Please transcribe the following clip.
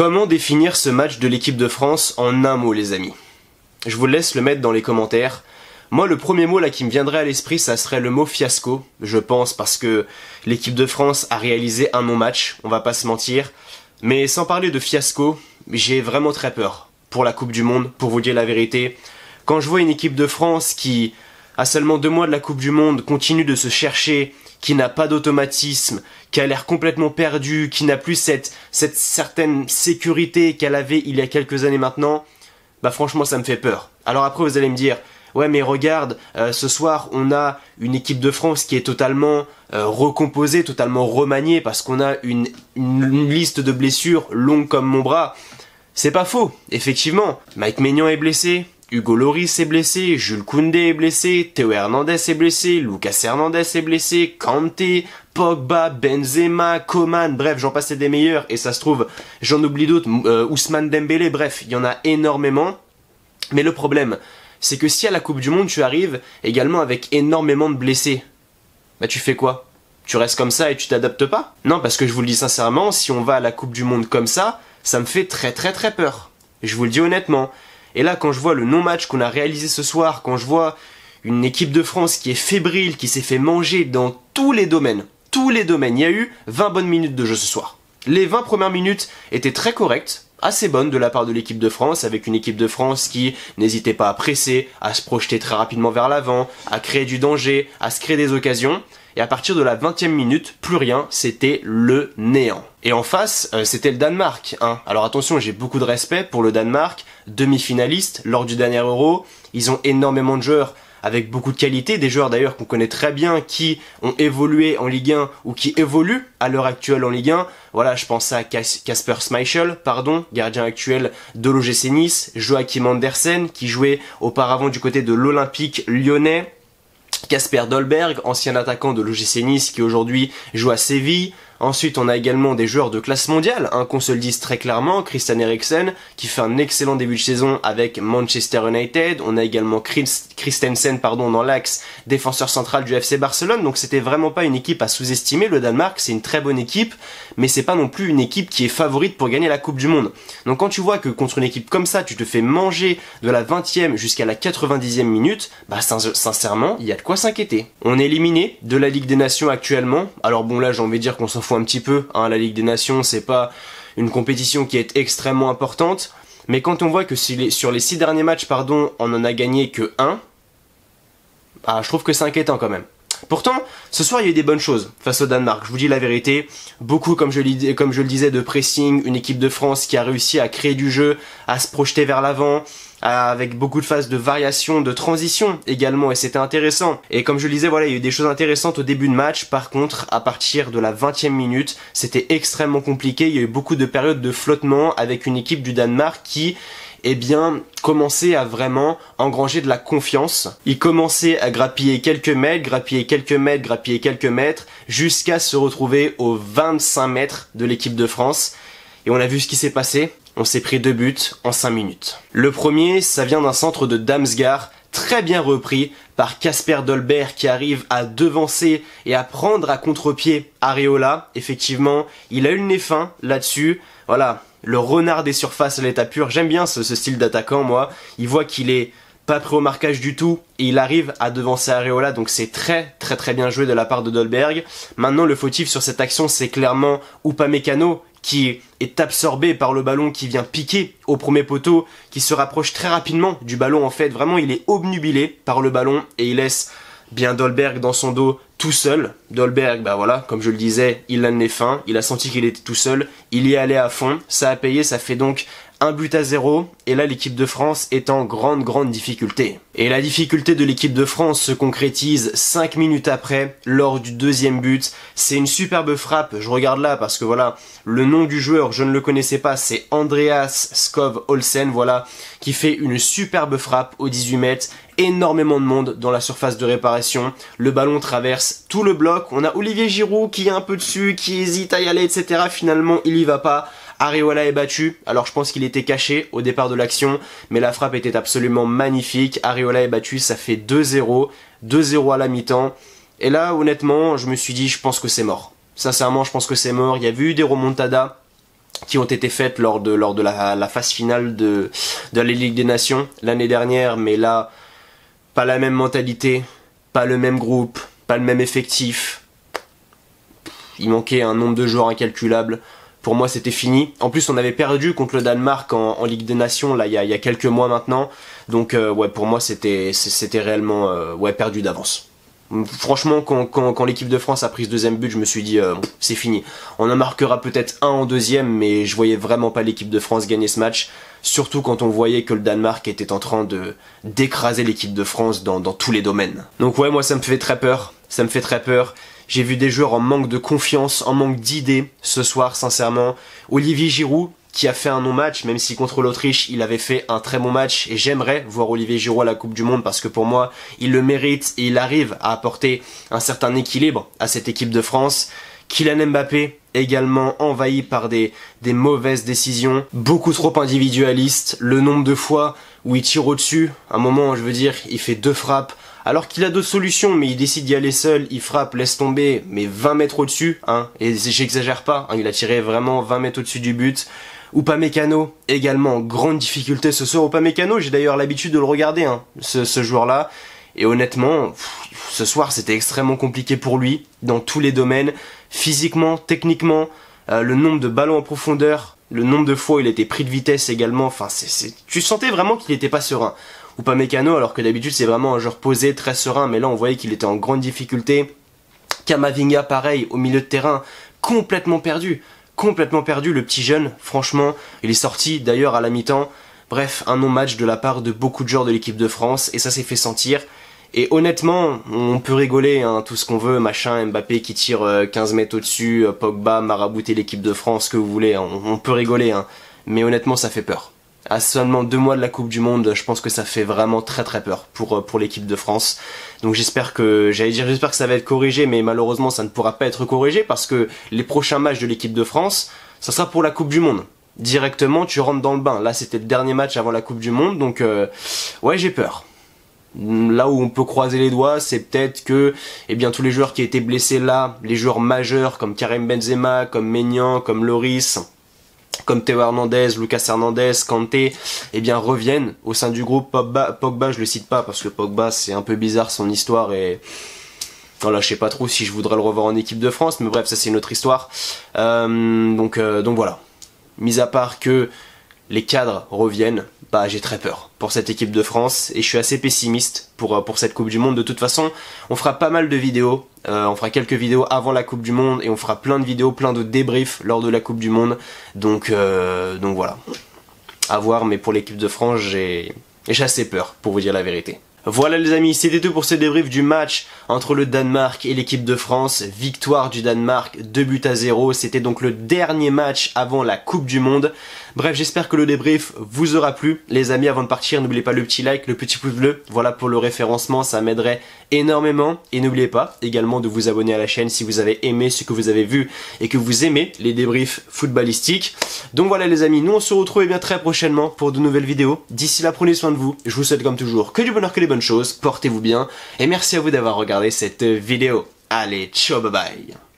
Comment définir ce match de l'équipe de France en un mot, les amis? Je vous laisse le mettre dans les commentaires. Moi, le premier mot là qui me viendrait à l'esprit, ça serait le mot fiasco, je pense, parce que l'équipe de France a réalisé un non-match, on va pas se mentir. Mais sans parler de fiasco, j'ai vraiment très peur pour la Coupe du Monde, pour vous dire la vérité. Quand je vois une équipe de France qui, à seulement 2 mois de la Coupe du Monde, continue de se chercher, qui n'a pas d'automatisme, qui a l'air complètement perdue, qui n'a plus cette certaine sécurité qu'elle avait il y a quelques années maintenant, bah franchement ça me fait peur. Alors après vous allez me dire, ouais mais regarde, ce soir on a une équipe de France qui est totalement recomposée, totalement remaniée, parce qu'on a une liste de blessures longue comme mon bras. C'est pas faux, effectivement. Mike Maignan est blessé, Hugo Lloris est blessé, Jules Koundé est blessé, Théo Hernandez est blessé, Lucas Hernandez est blessé, Kanté, Pogba, Benzema, Coman, bref, j'en passe des meilleurs, et ça se trouve, j'en oublie d'autres, Ousmane Dembélé, bref, il y en a énormément. Mais le problème, c'est que si à la Coupe du Monde tu arrives également avec énormément de blessés, bah tu fais quoi? Tu restes comme ça et tu t'adaptes pas? Non, parce que je vous le dis sincèrement, si on va à la Coupe du Monde comme ça me fait très peur. Je vous le dis honnêtement. Et là, quand je vois le non-match qu'on a réalisé ce soir, quand je vois une équipe de France qui est fébrile, qui s'est fait manger dans tous les domaines, il y a eu 20 bonnes minutes de jeu ce soir. Les 20 premières minutes étaient très correctes, assez bonnes de la part de l'équipe de France, avec une équipe de France qui n'hésitait pas à presser, à se projeter très rapidement vers l'avant, à créer du danger, à se créer des occasions. Et à partir de la 20e minute, plus rien, c'était le néant. Et en face, c'était le Danemark. Alors attention, j'ai beaucoup de respect pour le Danemark, demi-finaliste lors du dernier Euro. Ils ont énormément de joueurs avec beaucoup de qualité, des joueurs d'ailleurs qu'on connaît très bien, qui ont évolué en Ligue 1 ou qui évoluent à l'heure actuelle en Ligue 1. Voilà, je pense à Kasper Schmeichel, gardien actuel de l'OGC Nice, Joachim Andersen, qui jouait auparavant du côté de l'Olympique Lyonnais, Kasper Dolberg, ancien attaquant de l'OGC Nice qui aujourd'hui joue à Séville. Ensuite, on a également des joueurs de classe mondiale, qu'on se le dise très clairement, Christian Eriksen, qui fait un excellent début de saison avec Manchester United. On a également Christensen, dans l'axe, défenseur central du FC Barcelone. Donc c'était vraiment pas une équipe à sous-estimer. Le Danemark, c'est une très bonne équipe, mais c'est pas non plus une équipe qui est favorite pour gagner la Coupe du Monde. Donc quand tu vois que contre une équipe comme ça, tu te fais manger de la 20e jusqu'à la 90e minute, bah sincèrement, il y a de quoi s'inquiéter. On est éliminé de la Ligue des Nations actuellement. Alors bon là, j'ai envie de dire qu'on s'en fout un petit peu, la Ligue des Nations c'est pas une compétition qui est extrêmement importante, mais quand on voit que sur les 6 derniers matchs on en a gagné que 1, je trouve que c'est inquiétant quand même. Pourtant, ce soir il y a eu des bonnes choses face au Danemark, je vous dis la vérité, beaucoup comme je le disais de pressing, une équipe de France qui a réussi à créer du jeu, à se projeter vers l'avant, avec beaucoup de phases de variation, de transition également, et c'était intéressant. Et comme je le disais, voilà, il y a eu des choses intéressantes au début de match. Par contre, à partir de la 20e minute, c'était extrêmement compliqué. Il y a eu beaucoup de périodes de flottement avec une équipe du Danemark qui, commençait à vraiment engranger de la confiance. Il commençait à grappiller quelques mètres, jusqu'à se retrouver aux 25 mètres de l'équipe de France. Et on a vu ce qui s'est passé. On s'est pris 2 buts en 5 minutes. Le premier, ça vient d'un centre de Damsgaard, très bien repris par Kasper Dolberg qui arrive à devancer et à prendre à contre-pied Areola. Effectivement, il a eu le nez fin là-dessus. Voilà, le renard des surfaces à l'état pur. J'aime bien ce style d'attaquant, moi. Il voit qu'il est pas prêt au marquage du tout et il arrive à devancer Areola, donc c'est très bien joué de la part de Dolberg. Maintenant, le fautif sur cette action, c'est clairement Upamecano, qui est absorbé par le ballon qui vient piquer au premier poteau, qui se rapproche très rapidement du ballon en fait. Vraiment, il est obnubilé par le ballon et il laisse bien Dolberg dans son dos tout seul. Dolberg, voilà, comme je le disais, il a le nez fin, il a senti qu'il était tout seul, il y est allé à fond, ça a payé, ça fait donc 1-0, et là l'équipe de France est en grande difficulté. Et la difficulté de l'équipe de France se concrétise 5 minutes après, lors du 2e but. C'est une superbe frappe, je regarde là parce que voilà, le nom du joueur, je ne le connaissais pas, c'est Andreas Skov Olsen, voilà, qui fait une superbe frappe au 18 mètres, énormément de monde dans la surface de réparation, le ballon traverse tout le bloc, on a Olivier Giroud qui est un peu dessus, qui hésite à y aller, etc. Finalement, il y va pas. Areola est battu, alors je pense qu'il était caché au départ de l'action, mais la frappe était absolument magnifique. Areola est battu, ça fait 2-0, 2-0 à la mi-temps, et là honnêtement je me suis dit je pense que c'est mort. Sincèrement je pense que c'est mort, il y a eu des remontadas qui ont été faites lors de la phase finale de la Ligue des Nations l'année dernière, mais là, pas la même mentalité, pas le même groupe, pas le même effectif. Il manquait un nombre de joueurs incalculable. Pour moi, c'était fini. En plus, on avait perdu contre le Danemark en Ligue des Nations, là, il y a quelques mois maintenant. Donc, ouais, pour moi, c'était réellement perdu d'avance. Franchement, quand l'équipe de France a pris ce deuxième but, je me suis dit, c'est fini. On en marquera peut-être un en deuxième, mais je voyais vraiment pas l'équipe de France gagner ce match. Surtout quand on voyait que le Danemark était en train d'écraser l'équipe de France dans tous les domaines. Donc ouais, moi ça me fait très peur. Ça me fait très peur. J'ai vu des joueurs en manque de confiance, en manque d'idées ce soir, sincèrement. Olivier Giroud, qui a fait un non-match, même si contre l'Autriche, il avait fait un très bon match. Et j'aimerais voir Olivier Giroud à la Coupe du Monde parce que pour moi, il le mérite et il arrive à apporter un certain équilibre à cette équipe de France. Kylian Mbappé, également envahi par des mauvaises décisions, beaucoup trop individualistes. Le nombre de fois où il tire au-dessus, à un moment, je veux dire, il fait 2 frappes. Alors qu'il a d'autres solutions, mais il décide d'y aller seul, il frappe, laisse tomber, mais 20 mètres au-dessus, hein, et j'exagère pas, hein, il a tiré vraiment 20 mètres au-dessus du but. Upamecano, également en grande difficulté ce soir. Upamecano, j'ai d'ailleurs l'habitude de le regarder, hein, ce joueur-là, et honnêtement, ce soir c'était extrêmement compliqué pour lui, dans tous les domaines, physiquement, techniquement, le nombre de ballons en profondeur, le nombre de fois où il était pris de vitesse également, enfin, tu sentais vraiment qu'il n'était pas serein. Upamecano, alors que d'habitude c'est vraiment un joueur posé, très serein, mais là on voyait qu'il était en grande difficulté. Camavinga pareil, au milieu de terrain, complètement perdu, le petit jeune, franchement, il est sorti d'ailleurs à la mi-temps. Bref, un non-match de la part de beaucoup de joueurs de l'équipe de France, et ça s'est fait sentir. Et honnêtement, on peut rigoler, hein, tout ce qu'on veut, machin, Mbappé qui tire 15 mètres au-dessus, Pogba, marabouter l'équipe de France, ce que vous voulez, hein, on peut rigoler, hein, mais honnêtement ça fait peur. À seulement 2 mois de la Coupe du Monde, je pense que ça fait vraiment très très peur pour l'équipe de France. Donc j'espère que ça va être corrigé, mais malheureusement ça ne pourra pas être corrigé parce que les prochains matchs de l'équipe de France, ça sera pour la Coupe du Monde. Directement, tu rentres dans le bain. Là, c'était le dernier match avant la Coupe du Monde, donc ouais, j'ai peur. Là où on peut croiser les doigts, c'est peut-être que tous les joueurs qui étaient blessés là, les joueurs majeurs comme Karim Benzema, comme Maignan, comme Lloris, comme Théo Hernandez, Lucas Hernandez, Kanté, reviennent au sein du groupe. Pogba, je le cite pas parce que Pogba, c'est un peu bizarre son histoire et voilà, je sais pas trop si je voudrais le revoir en équipe de France, mais bref, ça c'est une autre histoire. Donc voilà. Mis à part que les cadres reviennent, j'ai très peur pour cette équipe de France et je suis assez pessimiste pour cette Coupe du Monde. De toute façon, on fera pas mal de vidéos, on fera quelques vidéos avant la Coupe du Monde et on fera plein de vidéos, plein de débriefs lors de la Coupe du Monde. Donc voilà, à voir, mais pour l'équipe de France, j'ai assez peur pour vous dire la vérité. Voilà les amis, c'était tout pour ce débrief du match entre le Danemark et l'équipe de France. Victoire du Danemark, 2-0. C'était donc le dernier match avant la Coupe du Monde. Bref, j'espère que le débrief vous aura plu. Les amis, avant de partir, n'oubliez pas le petit like, le petit pouce bleu. Voilà pour le référencement, ça m'aiderait énormément. Et n'oubliez pas également de vous abonner à la chaîne si vous avez aimé ce que vous avez vu et que vous aimez les débriefs footballistiques. Donc voilà les amis, nous on se retrouve très prochainement pour de nouvelles vidéos. D'ici là, prenez soin de vous. Je vous souhaite comme toujours que du bonheur, que les bonnes choses. Portez-vous bien et merci à vous d'avoir regardé cette vidéo. Allez, ciao, bye bye.